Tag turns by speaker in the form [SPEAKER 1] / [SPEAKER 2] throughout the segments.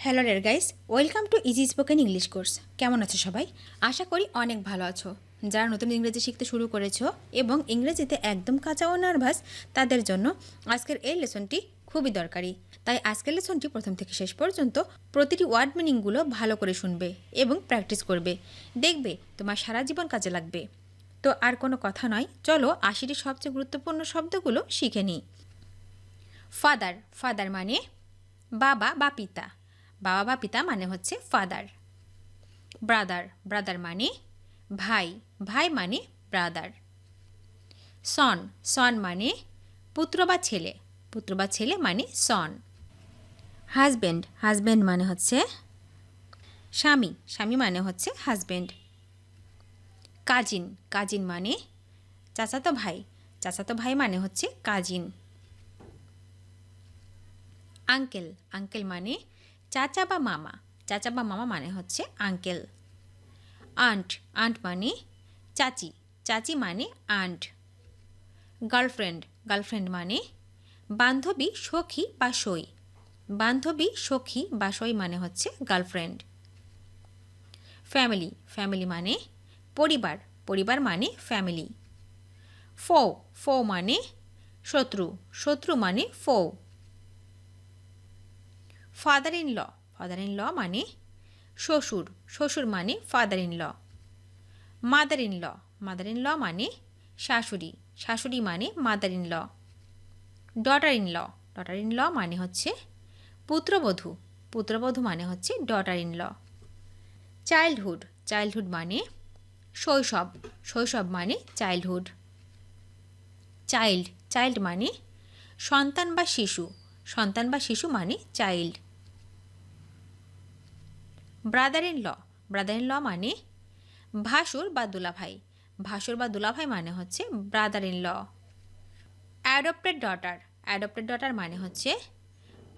[SPEAKER 1] Hello রে guys, welcome to easy spoken English course. কেমন আছো সবাই? আশা করি অনেক ভালো আছো। যারা নতুন ইংরেজি শিখতে শুরু করেছো এবং ইংরেজিতে একদম কাঁচা ও নার্ভাস, তাদের জন্য আজকের এই লেসনটি খুবই দরকারি। তাই আজকের লেসনটি প্রথম থেকে শেষ পর্যন্ত প্রতিটি ওয়ার্ড মিনিংগুলো ভালো করে শুনবে এবং প্র্যাকটিস করবে। দেখবে তোমার সারা জীবন কাজে লাগবে। তো আর কোনো কথা নয়, চলো ৮০টি সবচেয়ে গুরুত্বপূর্ণ শব্দগুলো শিখে নিই। ফাদার, ফাদার মানে বাবা বা পিতা। বাবা বা পিতা মানে হচ্ছে ফাদার। ব্রাদার, ব্রাদার মানে ভাই, ভাই মানে ব্রাদার। সন, সন মানে পুত্র বা ছেলে, পুত্র বা ছেলে মানে সন। হাজব্যান্ড, হাজব্যান্ড মানে হচ্ছে স্বামী, স্বামী মানে হচ্ছে হাজব্যান্ড। কাজিন, কাজিন মানে চাচাতো ভাই, চাচাতো ভাই মানে হচ্ছে কাজিন। আঙ্কেল, আঙ্কেল মানে চাচা বা মামা, চাচা বা মামা মানে হচ্ছে আঙ্কেল। আন্ট, আন্ট মানে চাচি, চাচি মানে আন্ট। গার্লফ্রেন্ড, গার্লফ্রেন্ড মানে বান্ধবী, সখী বা সই, বান্ধবী, সখী বা সই মানে হচ্ছে গার্লফ্রেন্ড। ফ্যামিলি, ফ্যামিলি মানে পরিবার, পরিবার মানে ফ্যামিলি। ফো, ফো মানে শত্রু, শত্রু মানে foe. Father in law, father in law মানে শ্বশুর, শ্বশুর মানে father in law. Mother in law, mother in law মানে শাশুড়ি, শাশুড়ি মানে mother in law. Daughter in law, daughter in law মানে হচ্ছে পুত্রবধূ, পুত্রবধূ মানে হচ্ছে daughter in law. Childhood, childhood মানে শৈশব, শৈশব মানে চাইল্ডহুড। চাইল্ড, চাইল্ড মানে সন্তান বা শিশু, সন্তান বা শিশু মানে child. Brother in law, brother in law মানে ভাসুর বা দুলাভাই, ভাসুর বা দুলাভাই মানে হচ্ছে brother in law. Adopted daughter, adopted daughter মানে হচ্ছে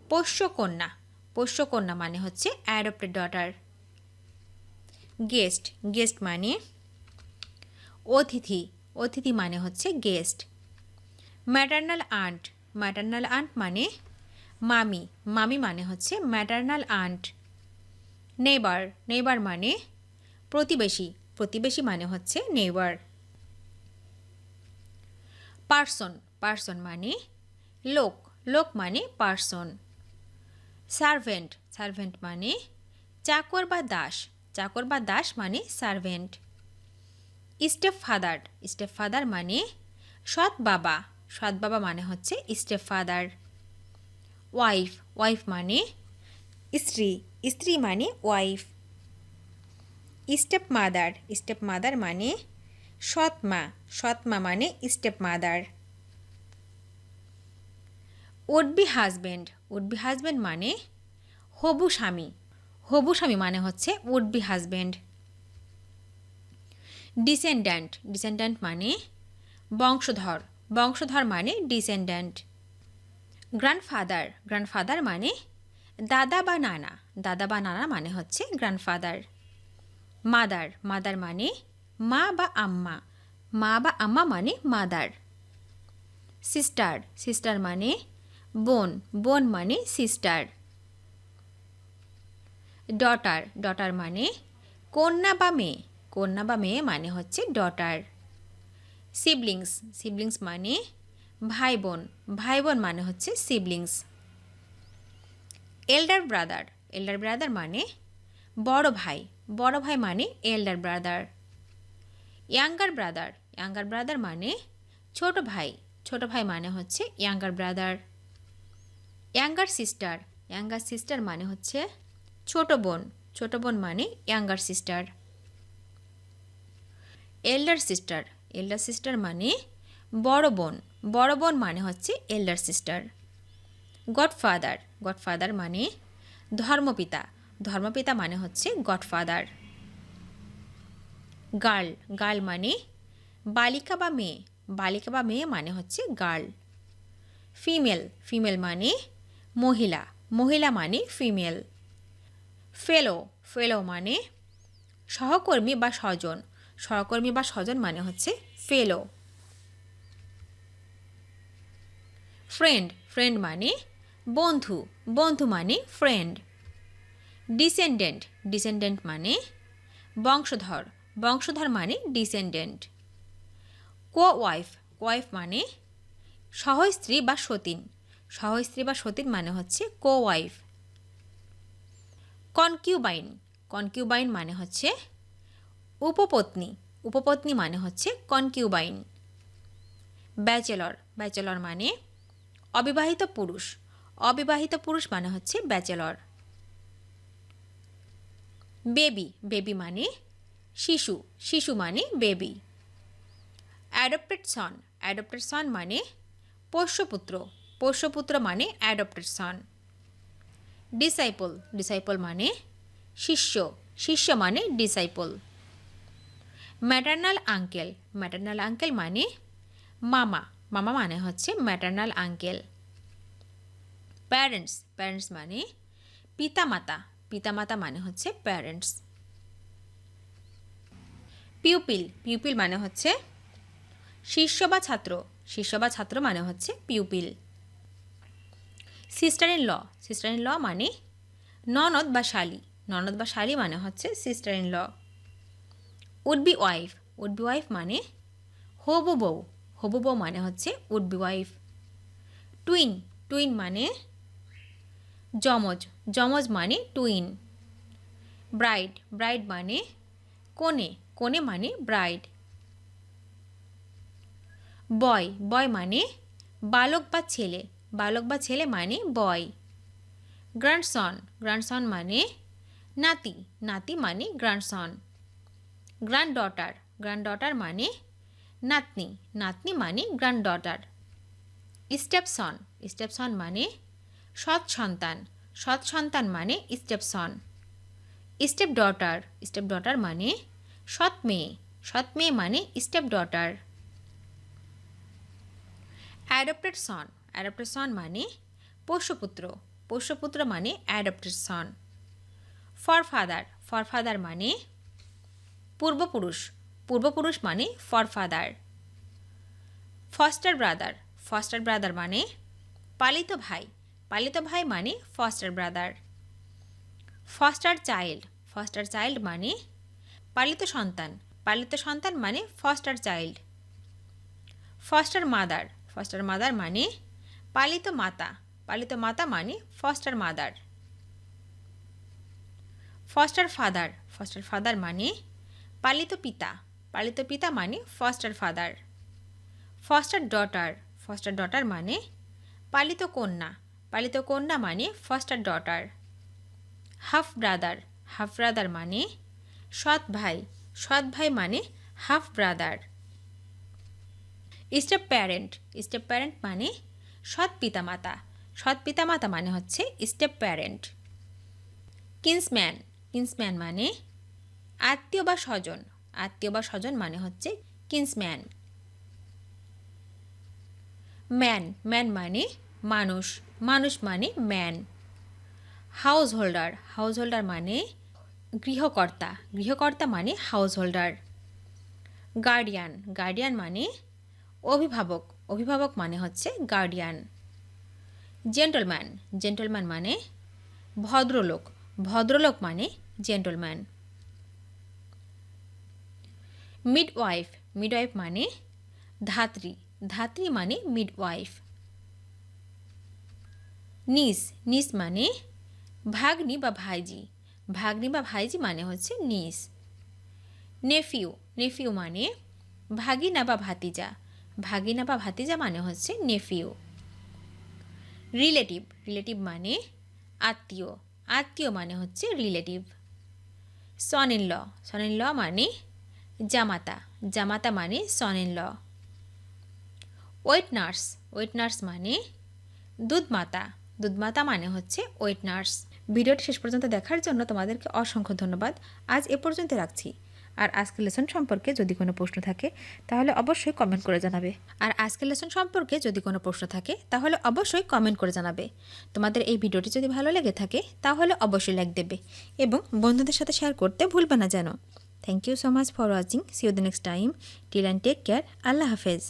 [SPEAKER 1] পোষ্যকন্যা, পোষ্যকন্যা মানে হচ্ছে অ্যাডপ্টেড ডটার। গেস্ট, গেস্ট মানে অতিথি, অতিথি মানে হচ্ছে guest. Maternal aunt, maternal aunt মানে মামি, মামি মানে হচ্ছে ম্যাটার্নাল আন্ট। নেইবার, নেইবার মানে প্রতিবেশী, প্রতিবেশী মানে হচ্ছে নেইবার। পার্সন, পার্সন মানে লোক, লোক মানে পার্সন। সার্ভেন্ট, সার্ভেন্ট মানে চাকর বা দাস, চাকর বা দাস মানে servant. Step father, step father মানে সৎ বাবা, সৎ বাবা মানে হচ্ছে স্টেপ ফাদার। ওয়াইফ, ওয়াইফ মানে স্ত্রী, স্ত্রী মানে wife. Step mother, step mother মানে সৎ মা, সৎ মা মানে step mother. Would be husband, would be husband মানে হবু স্বামী, হবু স্বামী মানে হচ্ছে would be husband. Descendant, descendant মানে বংশধর, বংশধর মানে ডিসেন্ড্যান্ট। গ্র্যান্ডফাদার, গ্র্যান্ডফাদার মানে দাদা বা নানা, দাদা বা নানা মানে হচ্ছে গ্র্যান্ডফাদার। মাদার, মাদার মানে মা বা আম্মা, মা বা আম্মা মানে মাদার। সিস্টার, সিস্টার মানে বোন, বোন মানে সিস্টার। ডটার, ডটার মানে কন্যা বা মেয়ে, কন্যা বা মেয়ে মানে হচ্ছে ডটার। সিবলিংস, সিবলিংস মানে ভাই বোন, ভাই বোন মানে হচ্ছে siblings. Elder brother, elder brother মানে বড় ভাই, বড় ভাই মানে elder brother. Younger brother, younger brother মানে ছোট ভাই, ছোট ভাই মানে হচ্ছে younger brother. Younger sister, younger sister মানে হচ্ছে ছোট বোন, ছোট বোন মানে younger sister. Elder sister, elder sister মানে বড় বোন, বড় বোন মানে হচ্ছে এল্ডার সিস্টার। গডফাদার, গডফাদার মানে ধর্মপিতা, ধর্মপিতা মানে হচ্ছে গডফাদার। গার্ল, গার্ল মানে বালিকা বা মেয়ে, বালিকা বা মেয়ে মানে হচ্ছে গার্ল। ফিমেল, ফিমেল মানে মহিলা, মহিলা মানে ফিমেল। ফেলো, ফেলো মানে সহকর্মী বা স্বজন, সহকর্মী বা স্বজন মানে হচ্ছে ফেলো। ফ্রেন্ড, ফ্রেন্ড মানে বন্ধু, বন্ধু মানে ফ্রেন্ড। ডিসেন্ডেন্ট ডিসেন্ডেন্ট মানে বংশধর বংশধর মানে ডিসেন্ডেন্ট। কোয়াইফ কোয়াইফ মানে সহস্ত্রী বা সতীন সহস্ত্রী বা সতীন মানে হচ্ছে কোয়াইফ। কনকিউবাইন কনকিউবাইন মানে হচ্ছে উপপত্নী উপপত্নী মানে হচ্ছে কনকিউবাইন। ব্যাচেলর ব্যাচেলর মানে অবিবাহিত পুরুষ অবিবাহিত পুরুষ মানে হচ্ছে ব্যাচেলর। বেবি বেবি মানে শিশু শিশু মানে বেবি। অ্যাডপ্টেড সন অ্যাডপ্টেড সন মানে পোষ্যপুত্র পোষ্যপুত্র মানে অ্যাডপ্টেড সন। ডিসাইপল ডিসাইপল মানে শিষ্য শিষ্য মানে disciple. Maternal uncle maternal uncle মানে মামা মামা মানে হচ্ছে ম্যাটার্নাল আঙ্কেল। প্যারেন্টস প্যারেন্টস মানে পিতামাতা পিতামাতা মানে হচ্ছে প্যারেন্টস। পিউপিল পিউপিল মানে হচ্ছে শিষ্য বা ছাত্র শিষ্য বা ছাত্র মানে হচ্ছে পিউপিল। সিস্টার ইন ল মানে ননদ বা শালী ননদ বা শালী মানে হচ্ছে sister in law. Would be wife মানে হবু বউ মানে হচ্ছে would be wife. Twin twin মানে যমজ যমজ মানে টুইন। ব্রাইড ব্রাইড মানে কনে কনে মানে ব্রাইড। বয় বয় মানে বালক বা ছেলে মানে বয়। গ্র্যান্ডসন গ্র্যান্ডসন মানে নাতি নাতি মানে গ্র্যান্ডসন। গ্র্যান্ডডটার গ্র্যান্ডডটার মানে নাতনি নাতনি মানে গ্র্যান্ডডটার। স্টেপসন স্টেপসন মানে সৎ সন্তান মানে স্টেপসন। স্টেপডটার মানে সৎ মেয়ে মানে স্টেপডটার। অ্যাডপ্টেড সন মানে পোষ্যপুত্র মানে অ্যাডপ্টেড সন। ফরফাদার মানে পূর্বপুরুষ মানে ফরফাদার। ফস্টার ব্রাদার মানে পালিত ভাই মানে ফস্টার ব্রাদার। ফস্টার চাইল্ড মানে পালিত সন্তান মানে ফস্টার চাইল্ড। ফস্টার মাদার মানে পালিত মাতা মানে ফস্টার মাদার। ফস্টার ফাদার মানে পালিত পিতা মানে ফস্টার ফাদার। ফস্টার ডটার মানে পালিত কন্যা মানে ফস্টার ডটার। হাফ ব্রাদার মানে সৎ ভাই মানে হাফ ব্রাদার। স্টেপ প্যারেন্ট মানে সৎ পিতামাতা মানে হচ্ছে স্টেপ প্যারেন্ট। কিন্সম্যান মানে আত্মীয় বা স্বজন মানে হচ্ছে কিন্সম্যান। ম্যান মানে মানুষ মানে ম্যান। হাউসহোল্ডার মানে গৃহকর্তা মানে হাউসহোল্ডার। গার্ডিয়ান মানে অভিভাবক মানে হচ্ছে গার্ডিয়ান। জেন্টলম্যান মানে ভদ্রলোক মানে জেন্টলম্যান। মিডওয়াইফ মানে ধাত্রী মানে মিডওয়াইফ। নিস মানে ভাগ্নি বা ভাইজি মানে হচ্ছে নিস। নেফিউ মানে ভাগিনা বা ভাতিজা মানে হচ্ছে নেফিউ। রিলেটিভ মানে আত্মীয় মানে হচ্ছে রিলেটিভ। সন ইন ল মানে জামাতা মানে son in law. Wet nurse মানে দুধমাতা মানে হচ্ছে ওয়েট নার্স। ভিডিওটি শেষ পর্যন্ত দেখার জন্য তোমাদেরকে অসংখ্য ধন্যবাদ। আজ এ পর্যন্ত রাখছি। আর আজকের লেসন সম্পর্কে যদি কোনো প্রশ্ন থাকে তাহলে অবশ্যই কমেন্ট করে জানাবে। তোমাদের এই ভিডিওটি যদি ভালো লেগে থাকে তাহলে অবশ্যই লাইক দেবে এবং বন্ধুদের সাথে শেয়ার করতে ভুলবে না যেন। Thank you so much for watching. See you the next time. Till and take care. আল্লাহ হাফেজ।